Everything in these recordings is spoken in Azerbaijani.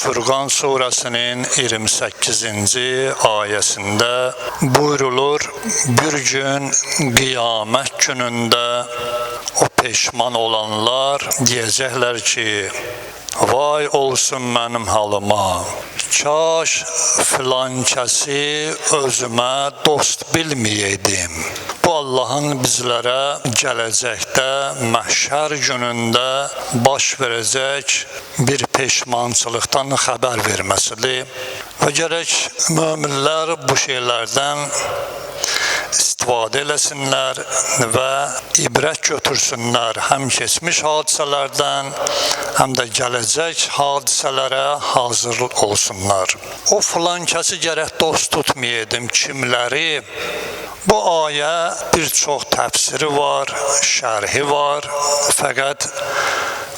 Furqan surəsinin 28-ci ayəsində buyrulur, bir gün qiyamət günündə o peşman olanlar deyəcəklər ki, vay olsun mənim halıma, kaş filan kəsi özümə dost bilməyəydim. Bu Allahın bizlərə gələcəkdə məhşər günündə baş verəcək bir peşmançılıqdan xəbər verməsidir. Və gərək möminlər bu şeylərdən istifadə eləsinlər və ibrət götürsünlər həm keçmiş hadisələrdən, həm də gələcək hadisələrə hazır olsunlar. O filan kəsi gərək dost tutmayaydım kimləri? Bu ayə bir çox təfsiri var, şərhi var. Fəqət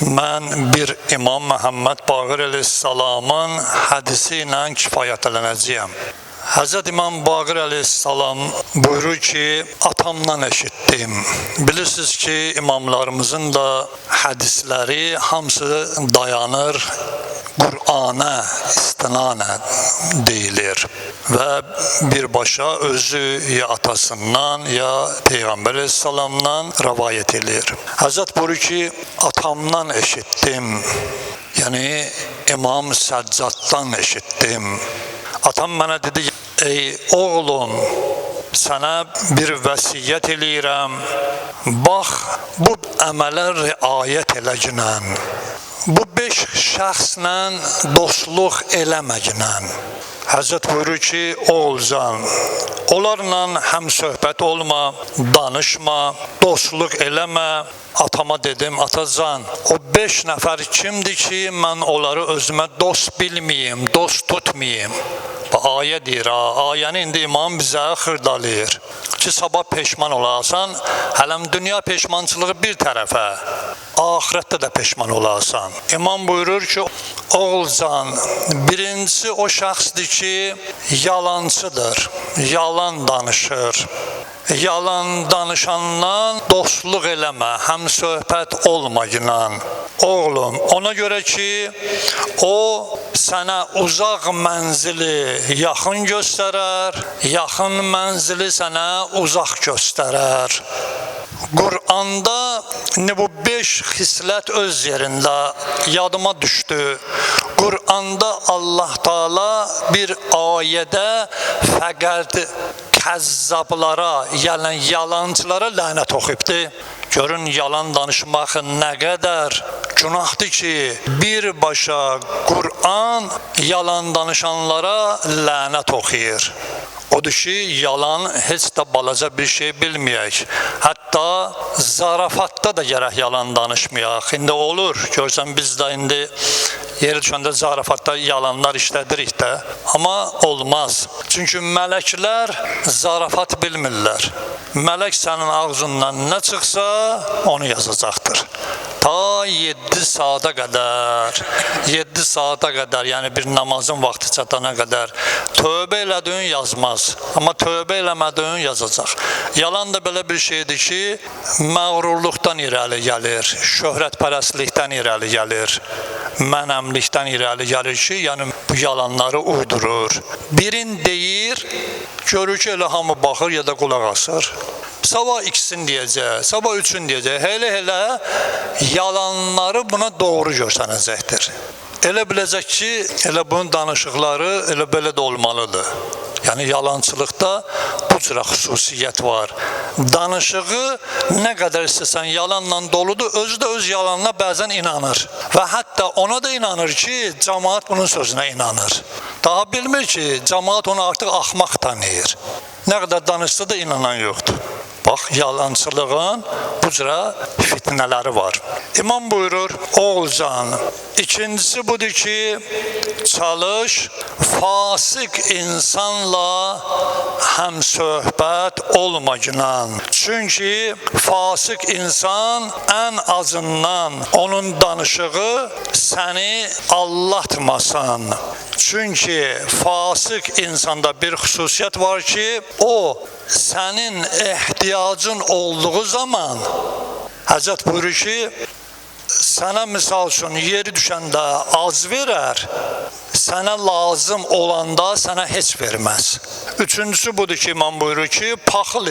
mən bir İmam Məhəmməd Baqir əleyhissalamın hədisi ilə kifayətlənəcəyəm. Həzrət İmam Baqir əleyhissalam buyurur ki, atamdan eşitdim. Bilirsiniz ki, imamlarımızın da hədisləri hamısı dayanır Qur'ana istinanə deyilir və birbaşa özü ya atasından ya Peyğəmbər əleyhissalamdan rəvayət edir. Həzrət buyurur ki, atamdan eşitdim, yəni İmam Səccaddan eşitdim. Atam mənə dedi, ey oğlum, sənə bir vəsiyyət eləyirəm, bax, bu əmələ riayət eləginən, bu 5 şəxslə dostluq eləməginən. Həzrət buyurur ki, oğulcan, onlarla həm söhbət olma, danışma, dostluq eləmə. Atama dedim, atacan, o 5 nəfər kimdir ki, mən onları özümə dost bilməyim, dost tutmayım. Bu ayə deyir, ayəni indi imam bizə xırdalayır ki, sabah peşman olasan, hələm dünya peşmançılığı bir tərəfə, ahirətdə də peşman olasan. İmam buyurur ki, oğulcan, birincisi o şəxsdir ki, yalancıdır, yalan danışır. Yalan danışanla dostluq eləmə, həm söhbət olmayınan. Oğlum, ona görə ki, o sənə uzaq mənzili yaxın göstərər, yaxın mənzili sənə uzaq göstərər. Qur'anda bu 5 xislət öz yerində yadıma düşdü. Qur'anda Allah Taala bir ayədə fəqət kəzzablara, yəni yalancılara lənət oxuyubdur. Görün, yalan danışmaq nə qədər günahdır ki, birbaşa Qur'an yalan danışanlara lənət oxuyur. Odur ki, yalan heç də balaca bir şey bilməyək. Hətta zarafatda da gərək yalan danışmayaq. İndi olur, görsən biz də indi yeri düşəndə zarafatda yalanlar işlədirik də. Amma olmaz. Çünki mələklər zarafat bilmirlər. Mələk sənin ağzından nə çıxsa, onu yazacaqdır. Ta 7 saata qədər, yəni bir namazın vaxtı çatana qədər tövbə elədiyin yazmaz, amma tövbə eləmədiyin yazacaq. Yalan da belə bir şeydir ki, məğrurluqdan irəli gəlir, şöhrətpərəstlikdən irəli gəlir, mənəmlikdən irəli gəlir ki, yəni bu yalanları uydurur. Birin deyir, görür ki, elə hamı baxır ya da qulaq asır. Sabah ikisini deyəcək, sabah üçün deyəcək. Elə yalanları buna doğru görsənəcəkdir. Elə biləcək ki, elə bunun danışıqları elə belə də olmalıdır. Yəni yalançılıqda bu cürə xüsusiyyət var. Danışığı nə qədər istəsən yalanla doludur, özü də öz yalanına bəzən inanır. Və hətta ona da inanır ki, cəmaat bunun sözünə inanır. Daha bilmir ki, cəmaat onu artıq axmaq tanıyır. Nə qədər danışsa da inanan yoxdur. Bax, yalançılığın bu cürə fitnələri var. İmam buyurur, oğulcan, ikincisi budur ki, çalış, fasıq insanla həm söhbət olmaginan. Çünki fasıq insan ən azından onun danışığı səni allatmasın. Çünki fasıq insanda bir xüsusiyyət var ki, o sənin ehtiyacın olduğu zaman Həzrət buyurur ki, sənə misal üçün yeri düşəndə az verər, sənə lazım olanda sənə heç verməz. Üçüncüsü budur ki, İmam buyurur ki, paxıl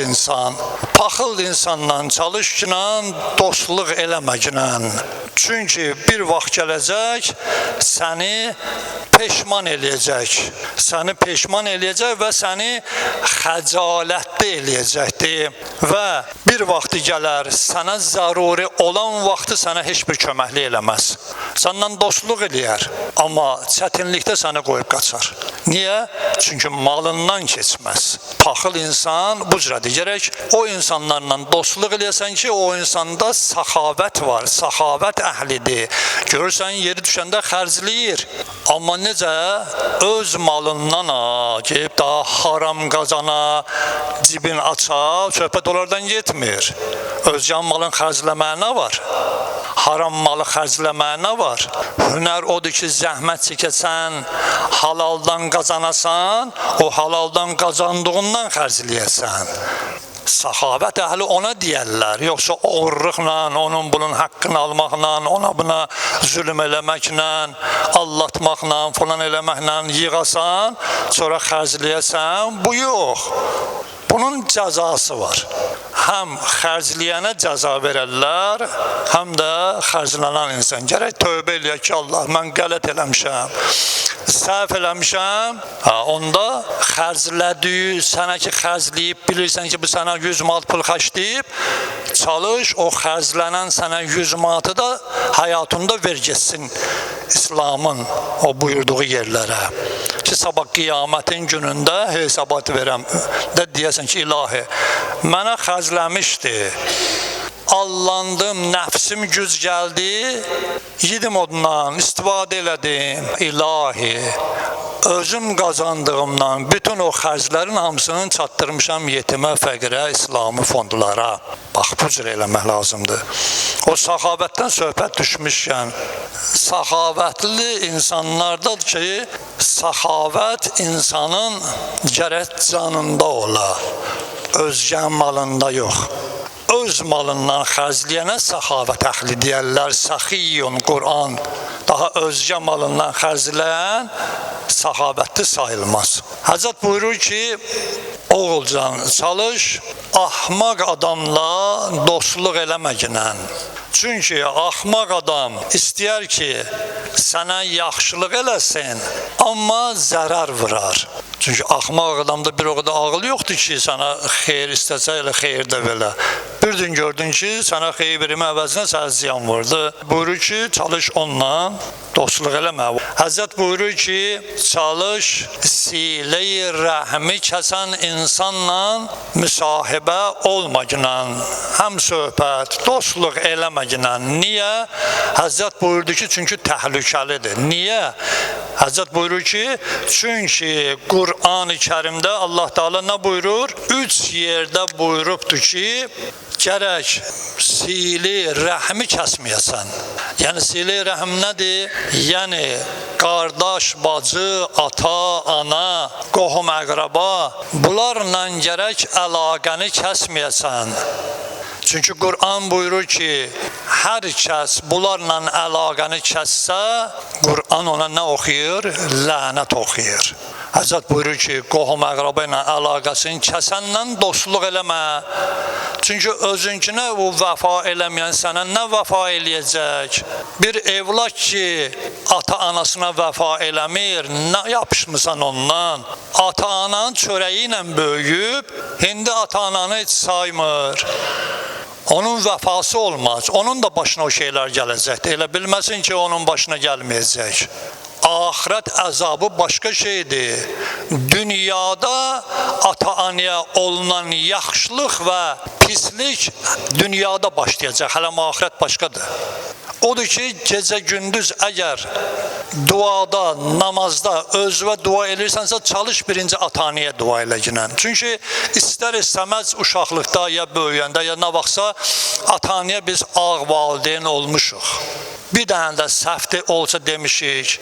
insanla çalışqla, dostluq eləməklə. Çünki bir vaxt gələcək, səni peşman eləyəcək və səni xəcalətli eləyəcəkdir və bir vaxtı gələr, sənə zəruri olan vaxtı sənə heç bir köməklik eləməz. Səndən dostluq eləyər, amma çətinlikdə səni qoyub qaçar. Niyə? Çünki malından keçməz. Paxıl insan bu cürədir. Gərək o insanlarla dostluq eləyəsən ki, o insanda səxavət var, səxavət əhlidir. Görürsən, yeri düşəndə xərcləyir. Amma necə? Öz malından gəlib daha haram qazana, cibin aça, söhbət onlardan getmir. Özcan malın xərcləməyinə var. Haram malı xərcləməyinə var. Hünər odur ki, zəhmət çəkəsən, halaldan qazanasan, o halaldan qazandığından xərcləyəsən. Səxavət əhli ona deyərlər. Yoxsa oğurluqla, onun bunun haqqını almaqla, ona buna zülm eləməklə, allatmaqla, falan eləməklə yığasan, sonra xərcləyəsən. Bu yox. Bunun cəzası var. Həm xərcləyənə cəza verərlər, həm də xərclənən insan. Gərək tövbə eləyək ki, Allah, mən qələt eləmişəm, səhv eləmişəm. Onda xərclədiyi, sənə ki xərcləyib, bilirsən ki, bu sənə 100 manat pul xərcləyib, çalış, o xərclənən sənə 100 manatı da həyatında ver getsin İslamın o buyurduğu yerlərə. Ki, sabah qiyamətin günündə hesabat verəm, də deyəsən ki, ilahi, mənə xərcləmişdi, allandım, nəfsim güc gəldi, yedim ondan, istifadə elədim, ilahi, özüm qazandığımdan bütün o xərclərin hamısını çatdırmışam yetimə, fəqirə, İslami fondlara. Bax, bu cür eləmək lazımdır. O səxavətdən söhbət düşmüşkən, səxavətli insanlardadır ki, səxavət insanın gərək canında ola, özgən malında yox. Öz malından xərcləyənə səxavət əhli deyərlər, səxiyyun, Qur'an. Daha özgə malından xərcləyən səxavətli sayılmaz. Həzrət buyurur ki, oğulcan, çalış, ahmaq adamla dostluq eləməklə. Çünki axmaq adam istəyər ki, sənə yaxşılıq eləsin, amma zərər vurar. Çünki axmaq adamda bir o qədər ağıl yoxdur ki, sənə xeyir istəsə elə xeyir də belə. Bir gün gördün ki, sənə xeyir vermə əvəzinə sənə ziyan vurdu. Buyurur ki, çalış onunla dostluq eləmə. Həzrət buyurur ki, çalış silə-i rəhmi kəsən insanla müsahibə olmaqla, həm söhbət, dostluq eləməklə. Niyə? Həzrət buyurdu ki, çünki təhlükəlidir. Niyə? Həzrət buyurur ki, çünki Qur'an-ı Kərimdə Allah Teala nə buyurur? 3 yerdə buyurubdur ki, gərək sili rəhmi kəsməyəsən. Yəni sili rəhm nədir? Yəni qardaş, bacı, ata, ana, qohum, əqraba, bunlarla gərək əlaqəni kəsməyəsən. Çünki Qur'an buyurur ki, hər kəs bunlarla əlaqəni kəssə, Qur'an ona nə oxuyur? Lənət oxuyur. Həzrət buyurur ki, qohum əqraba ilə əlaqəsini kəsənlə dostluq eləmə. Çünki özünkinə bu vəfa eləməyən sənə nə vəfa eləyəcək? Bir evlad ki, ata-anasına vəfa eləmir, nə yapışmısan ondan? Ata-anan çörəyi ilə böyüyüb, indi ata-ananı heç saymır. Onun vəfası olmaz, onun da başına o şeylər gələcəkdir. Elə bilməsin ki, onun başına gəlməyəcək. Ahirət əzabı başqa şeydir. Dünyada ata-anaya olunan yaxşılıq və pislik dünyada başlayacaq, hələ ahirət başqadır. Odur ki, gecə-gündüz əgər duada, namazda özünə dua edirsənsə, çalış birinci ata-anaya dua eləginən. Çünki istər-istəməz uşaqlıqda, ya böyüyəndə, ya nə vaxtsa ata-anaya biz ağ valideyn olmuşuq. Bir dənə də səhvdə olsa demişik,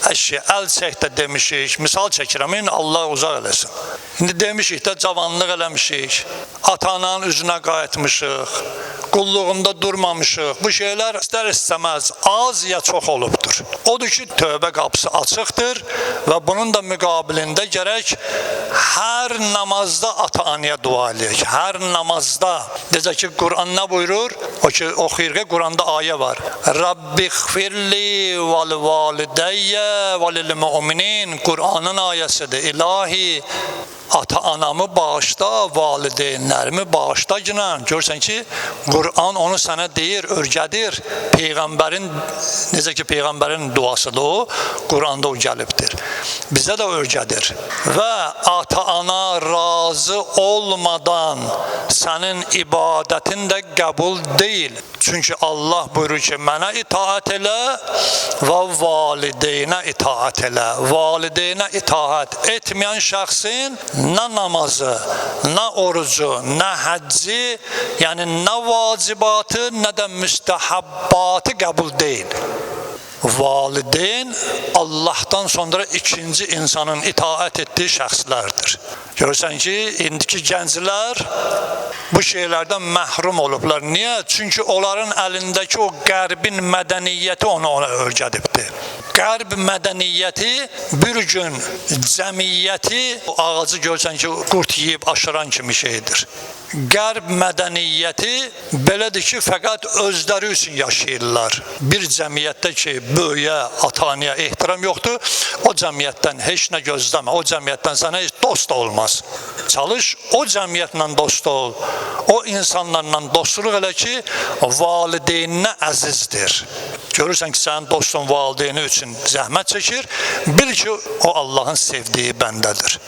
əl çək də demişik, misal çəkirəm, Allah uzaq eləsin. İndi demişik də cavanlıq eləmişik, ata-ananın üzünə qayıtmışıq, qulluğunda durmamışıq. Bu şeylər istər-istəməz az ya çox olubdur. Odur ki, tövbə qapısı açıqdır və bunun da müqabilində gərək hər namazda ata-anaya dua eləyək. Hər namazda. Necə ki, Quran nə buyurur? O ki, oxuyur ki, Quranda ayə var. Rabbiğfirli vel valideyye velil müminin. Qur'anın ayəsidir. İlahi, ata-anamı bağışla, valideynlərimi bağışla günah. Görsən ki, Qur'an onu sənə deyir, örgədir. Peyğəmbərin, necə ki, Peyğəmbərin duasıdır o, Qur'anda o gəlibdir. Bizə də örgədir. Və ata-ana razı olmadan sənin ibadətin də qəbul deyil. Çünki Allah buyurur ki, mənə itaat elə və valideynə itaat elə. Valideynə itaat etməyən şəxsin nə namazı, nə orucu, nə həcci, yəni nə vacibatı, nə də müstəhəbbatı qəbul deyil. Valideyn Allah'tan sonra ikinci insanın itaat etdiyi şəxslərdir. Görürsən ki, indiki gənclər bu şeylərdən məhrum olublar. Niyə? Çünki onların əlindəki o qərbin mədəniyyəti ona örgədibdir. Qərb mədəniyyəti bir gün cəmiyyəti, ağacı görsən ki, qurt yeyib aşıran kimi şeydir. Qərb mədəniyyəti belədir ki, fəqət özləri üçün yaşayırlar. Bir cəmiyyətdə ki, böyüyə, ata-anaya ehtiram yoxdur, o cəmiyyətdən heç nə gözləmə, o cəmiyyətdən sənə heç dost olmaz. Çalış, o cəmiyyətlə dost ol, o insanlarla dostluq elə ki, valideyninə əzizdir. Görürsən ki, sənin dostun valideyni üçün zəhmət çəkir, bil ki, o Allahın sevdiyi bəndədir.